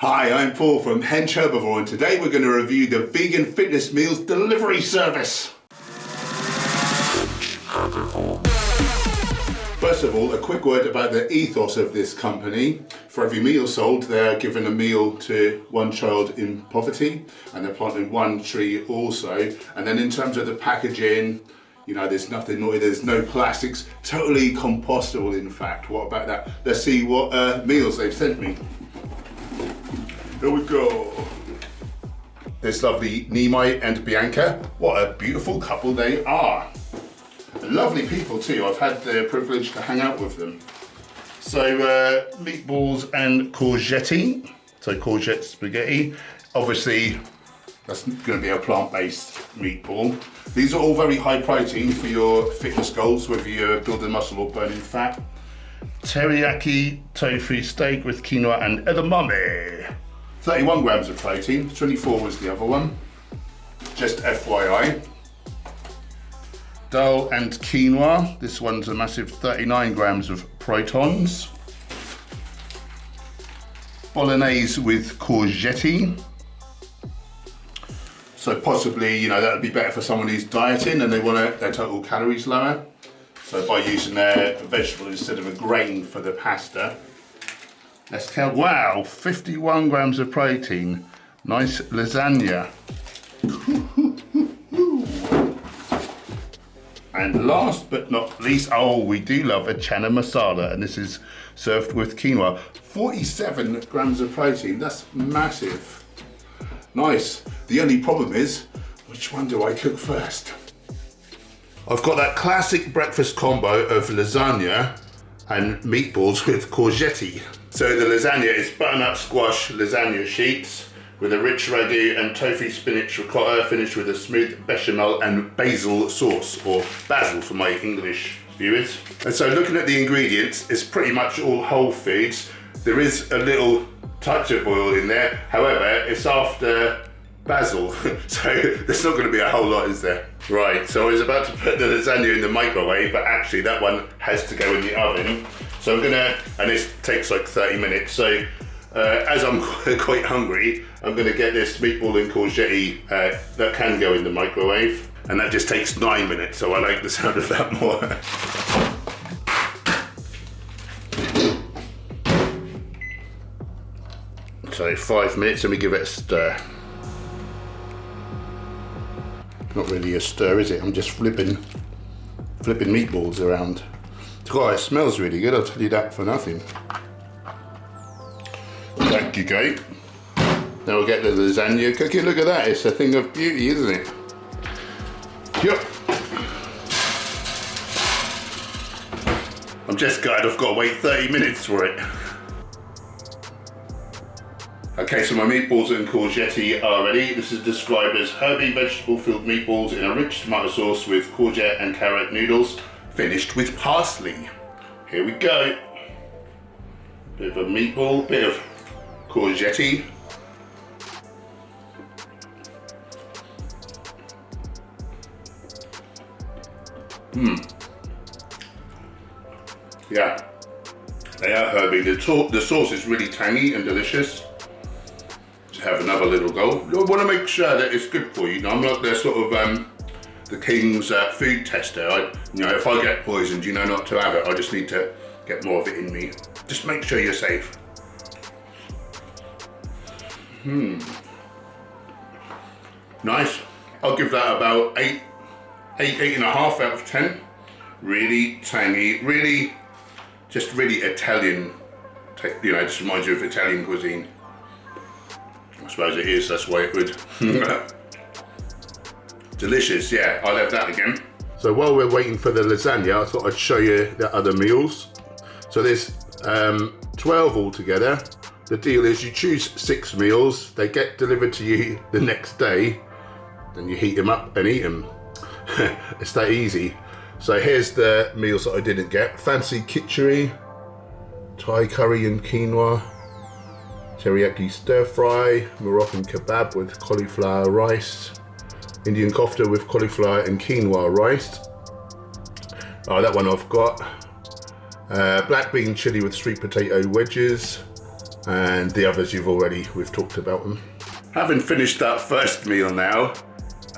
Hi, I'm Paul from Hench Herbivore, and today we're going to review the Vegan Fitness Meals delivery service. First of all, a quick word about the ethos of this company. For every meal sold, they're giving a meal to one child in poverty, and they're planting one tree also. And then in terms of the packaging, you know, there's nothing naughty, there's no plastics, totally compostable in fact. What about that? Let's see what meals they've sent me. Here we go. This lovely Nimai and Bianca. What a beautiful couple they are. Lovely people too. I've had the privilege to hang out with them. So meatballs and courgette. So courgette spaghetti. Obviously, that's going to be a plant-based meatball. These are all very high protein for your fitness goals, whether you're building muscle or burning fat. Teriyaki tofu steak with quinoa and edamame. 31 grams of protein, 24 was the other one. Just FYI. Dal and quinoa. This one's a massive 39 grams of protons. Bolognese with courgette. So possibly, you know, that would be better for someone who's dieting and they want their total calories lower. So by using a vegetable instead of a grain for the pasta. Let's count. Wow, 51 grams of protein. Nice lasagna. And last but not least, oh, we do love a Chana masala, and this is served with quinoa. 47 grams of protein, that's massive. Nice. The only problem is, which one do I cook first? I've got that classic breakfast combo of lasagna and meatballs with courgette. So the lasagna is butternut squash lasagna sheets with a rich ragu and tofu spinach ricotta finished with a smooth bechamel and basil sauce, or basil for my English viewers. And so looking at the ingredients, it's pretty much all whole foods. There is a little touch of oil in there, however, it's after basil, so there's not going to be a whole lot, is there? Right, so I was about to put the lasagna in the microwave, but actually that one has to go in the oven. So I'm gonna, and this takes like 30 minutes, so as I'm quite hungry, I'm gonna get this meatball and courgette that can go in the microwave, and that just takes 9 minutes, so I like the sound of that more. So 5 minutes, let me give it a stir. Not really a stir, is it? I'm just flipping meatballs around. God, it smells really good, I'll tell you that for nothing. Thank you, Kate. Now we'll get the lasagna cooking. Look at that, it's a thing of beauty, isn't it? Yep. I'm just gutted, I've got to wait 30 minutes for it. Okay, so my meatballs and courgette are ready. This is described as herby vegetable-filled meatballs in a rich tomato sauce with courgette and carrot noodles, finished with parsley. Here we go. Bit of a meatball, bit of courgette. Yeah, they are herby. The sauce is really tangy and delicious. Have another little go. I want to make sure that it's good for you. Now, I'm not the sort of the king's food tester. You know, if I get poisoned, you know not to have it. I just need to get more of it in me. Just make sure you're safe. Nice. I'll give that about 8.5 out of 10. Really tangy, really Italian. You know, it just reminds you of Italian cuisine. I suppose it is, that's why it would. Delicious, yeah, I'll have that again. So while we're waiting for the lasagna, I thought I'd show you the other meals. So there's 12 altogether. The deal is you choose 6 meals, they get delivered to you the next day, then you heat them up and eat them. It's that easy. So here's the meals that I didn't get. Fancy khichdi, Thai curry and quinoa, teriyaki stir fry, Moroccan kebab with cauliflower rice, Indian kofta with cauliflower and quinoa rice. Oh, that one I've got. Black bean chili with sweet potato wedges, And the others we've talked about them. Having finished that first meal now,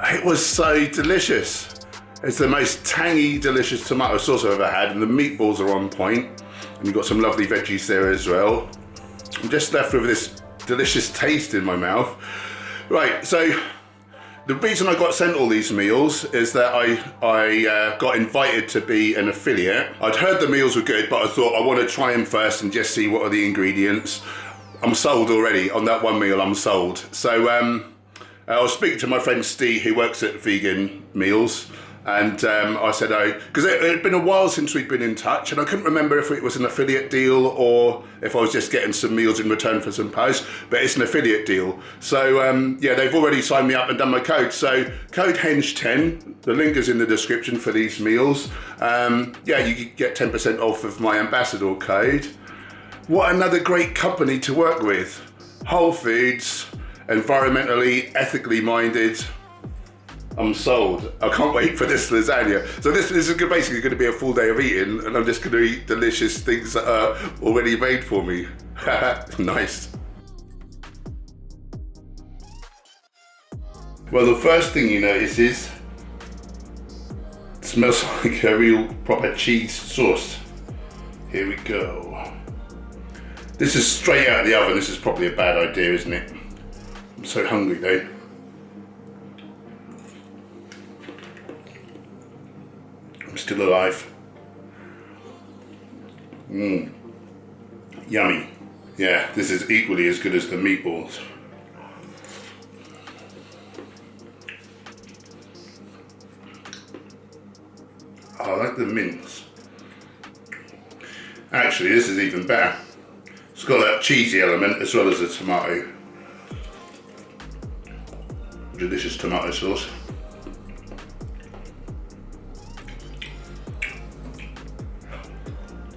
it was so delicious. It's the most tangy, delicious tomato sauce I've ever had, and the meatballs are on point. And you've got some lovely veggies there as well. I'm just left with this delicious taste in my mouth. Right, so the reason I got sent all these meals is that I got invited to be an affiliate. I'd heard the meals were good, but I thought I want to try them first and just see what are the ingredients. I'm sold already. On that one meal, I'm sold. So I was speaking to my friend Steve, who works at Vegan Meals, and I said, because it had been a while since we'd been in touch, and I couldn't remember if it was an affiliate deal or if I was just getting some meals in return for some posts, but it's an affiliate deal. So yeah, they've already signed me up and done my code. So code Hench10, the link is in the description for these meals. Yeah, you could get 10% off of my ambassador code. What another great company to work with. Whole foods, environmentally, ethically minded. I'm sold. I can't wait for this lasagna. So this is basically going to be a full day of eating, and I'm just going to eat delicious things that are already made for me. Nice. Well, the first thing you notice is it smells like a real proper cheese sauce. Here we go. This is straight out of the oven. This is probably a bad idea, isn't it? I'm so hungry though. I'm still alive. Yummy. Yeah, this is equally as good as the meatballs. I like the mince. Actually, this is even better. It's got that cheesy element as well as the tomato. Delicious tomato sauce.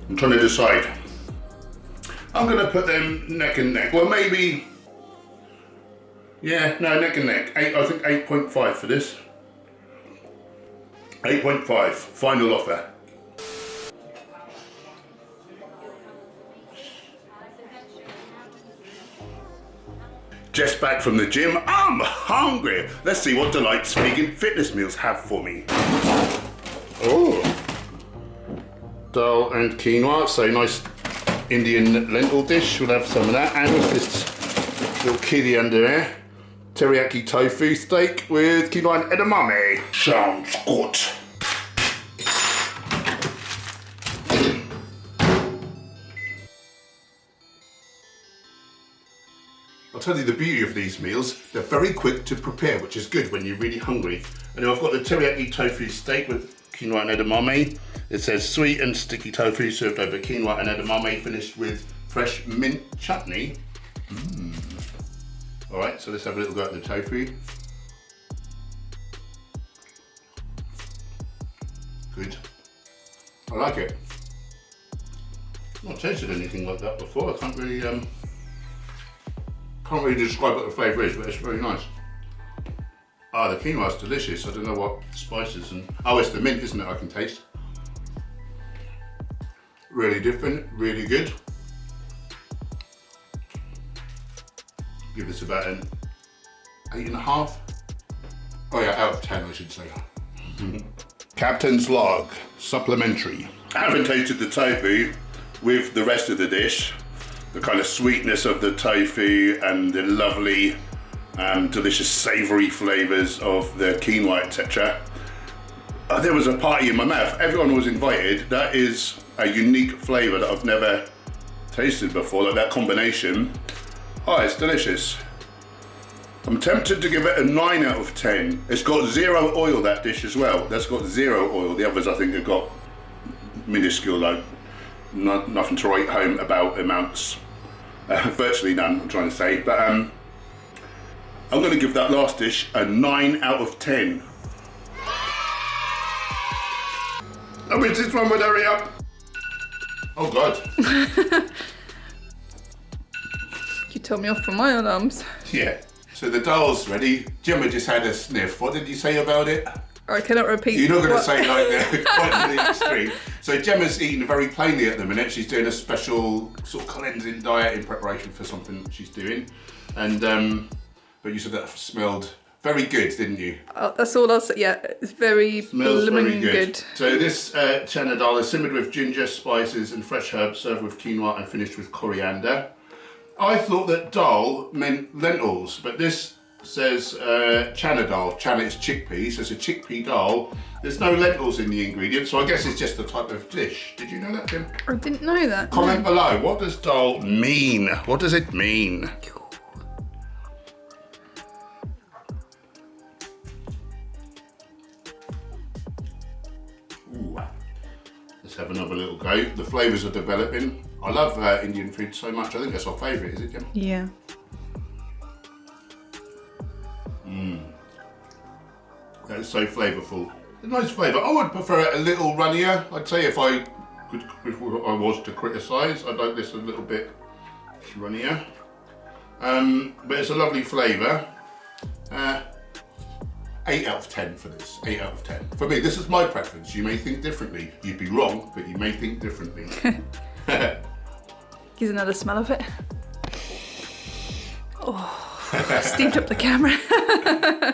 I'm trying to decide. I'm going to put them neck and neck. Well, maybe. Yeah, no, neck and neck. I think 8.5 for this. 8.5. Final offer. Just back from the gym. I'm hungry. Let's see what Delight's vegan fitness meals have for me. Oh. Dal and quinoa, so nice Indian lentil dish. We'll have some of that. And what's this little kiddie under there? Teriyaki tofu steak with quinoa and edamame. Sounds good. I'll tell you the beauty of these meals. They're very quick to prepare, which is good when you're really hungry. And I've got the teriyaki tofu steak with quinoa and edamame. It says sweet and sticky tofu served over quinoa and edamame, finished with fresh mint chutney. All right, so let's have a little go at the tofu. Good. I like it. I've not tasted anything like that before. I can't really describe what the flavour is, but it's very nice. Ah, the quinoa is delicious. I don't know what spices and... Oh, it's the mint, isn't it? I can taste. Really different, really good. Give this about an 8.5. Oh yeah, out of 10 I should say. Captain's log, supplementary. I haven't tasted the tofu with the rest of the dish. The kind of sweetness of the tofu and the lovely, delicious savoury flavours of the quinoa, etc. There was a party in my mouth. Everyone was invited. That is a unique flavour that I've never tasted before, like that combination. Oh, it's delicious. I'm tempted to give it a 9 out of 10. It's got 0 oil, that dish as well. That's got 0 oil. The others I think have got minuscule, like nothing to write home about amounts. Virtually none, I'm trying to say. But I'm going to give that last dish a 9 out of 10. I wish this one would hurry up. Oh God. You told me off for my alarms. Yeah. So the dal's ready. Gemma just had a sniff. What did you say about it? I cannot repeat. You're not going to say like that, quite to the extreme. So Gemma's eating very plainly at the minute. She's doing a special sort of cleansing diet in preparation for something she's doing. And but you said that smelled very good, didn't you? Oh, that's all I'll say. Yeah, it's very Smells very good. good. So this chana dal is simmered with ginger, spices and fresh herbs, served with quinoa and finished with coriander. I thought that dal meant lentils, but this says chana dal. Chana is chickpea, so it's a chickpea dal. There's no lentils in the ingredients, so I guess it's just the type of dish. Did you know that, Tim? I didn't know that. Comment below, what does dal mean? What does it mean? Ooh. Let's have another little go. The flavours are developing. I love Indian food so much. I think that's our favourite, is it, Jim? Yeah. That is so flavourful. A nice flavour. I would prefer it a little runnier. I'd say if I was to criticise, I'd like this a little bit runnier. But it's a lovely flavour. 8 out of 10 for this. 8 out of 10. For me, this is my preference. You may think differently. You'd be wrong, but you may think differently. Here's another smell of it. Oh, steamed up the camera.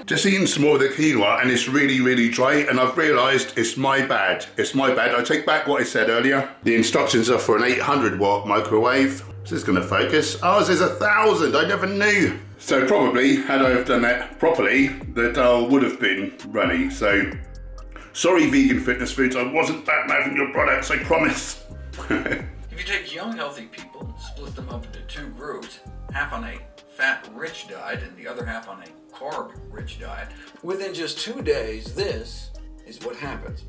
Just eating some more of the quinoa and it's really, really dry, and I've realised it's my bad. It's my bad. I take back what I said earlier. The instructions are for an 800 watt microwave. This is going to focus. Ours is 1,000. I never knew. So probably, had I have done that properly, the dal would have been runny. So, sorry vegan fitness foods, I wasn't bad mouthing your products, I promise. If you take young healthy people and split them up into two groups, half on a fat-rich diet and the other half on a carb-rich diet, within just 2 days, this is what happens.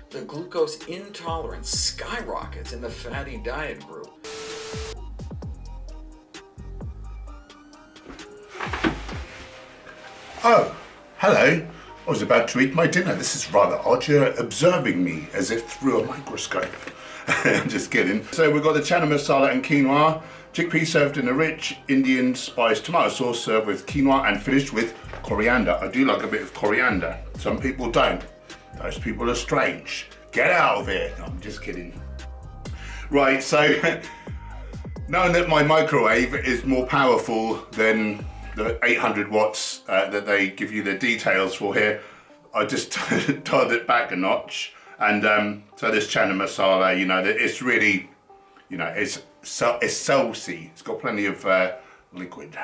The glucose intolerance skyrockets in the fatty diet group. Oh, hello. I was about to eat my dinner. This is rather odd. You're observing me as if through a microscope. I'm just kidding. So we've got the chana masala and quinoa. Chickpea served in a rich Indian spiced tomato sauce, served with quinoa and finished with coriander. I do like a bit of coriander. Some people don't. Those people are strange. Get out of here. No, I'm just kidding. Right, so knowing that my microwave is more powerful than the 800 watts that they give you the details for here, I just dialed it back a notch. And so this chana masala, you know, it's really, you know, it's saucy. It's got plenty of liquid.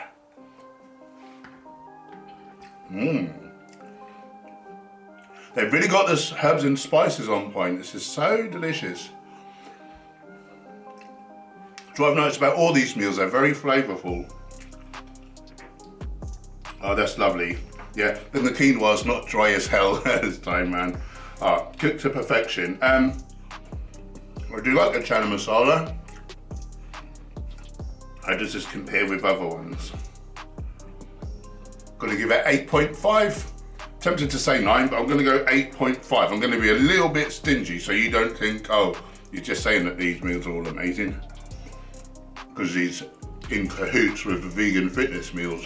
They've really got this herbs and spices on point. This is so delicious. So I've noticed about all these meals, they're very flavourful. Oh, that's lovely. Yeah, then the quinoa's not dry as hell this time, man. Oh, cooked to perfection. I do like the chana masala. How does this compare with other ones? Gonna give it 8.5. Tempted to say 9, but I'm gonna go 8.5. I'm gonna be a little bit stingy so you don't think, oh, you're just saying that these meals are all amazing. Because he's in cahoots with the vegan fitness meals.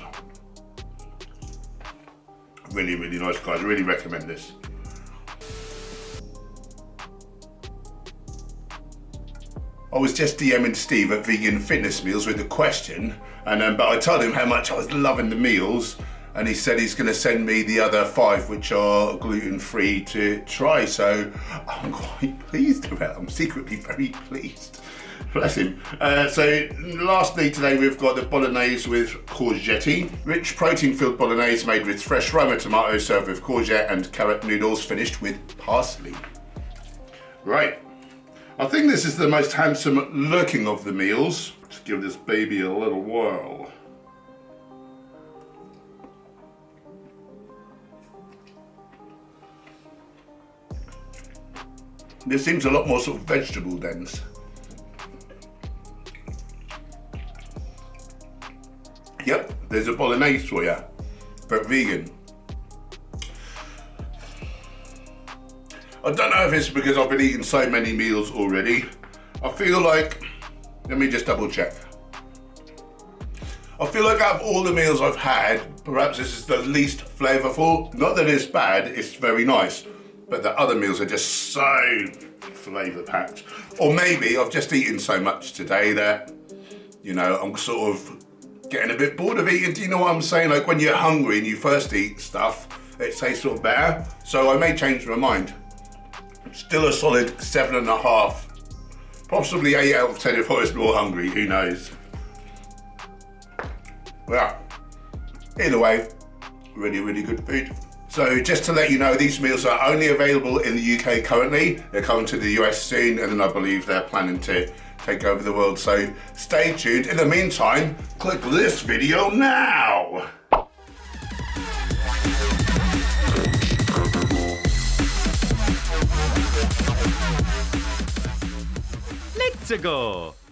Really, really nice, guys. I really recommend this. I was just DMing Steve at Vegan Fitness Meals with a question, and but I told him how much I was loving the meals, and he said he's going to send me the other 5 which are gluten-free to try. So I'm quite pleased about it. I'm secretly very pleased. Bless him. So lastly today we've got the Bolognese with courgette. Rich protein-filled Bolognese made with fresh Roma tomatoes, served with courgette and carrot noodles, finished with parsley. Right. I think this is the most handsome looking of the meals. Let's give this baby a little whirl. This seems a lot more sort of vegetable dense. Yep, there's a Bolognese for you, but vegan. I don't know if it's because I've been eating so many meals already. I feel like, let me just double check. I feel like out of all the meals I've had, perhaps this is the least flavourful. Not that it's bad, it's very nice. but the other meals are just so flavour packed. Or maybe I've just eaten so much today that, you know, I'm sort of getting a bit bored of eating. Do you know what I'm saying? Like when you're hungry and you first eat stuff, it tastes sort of better. So I may change my mind. Still a solid 7.5. Possibly 8 out of 10 if I was more hungry, who knows? Yeah. Either way, really, really good food. So just to let you know, these meals are only available in the UK currently. They're coming to the US soon, and then I believe they're planning to take over the world. So stay tuned. In the meantime, click this video now. Let's go.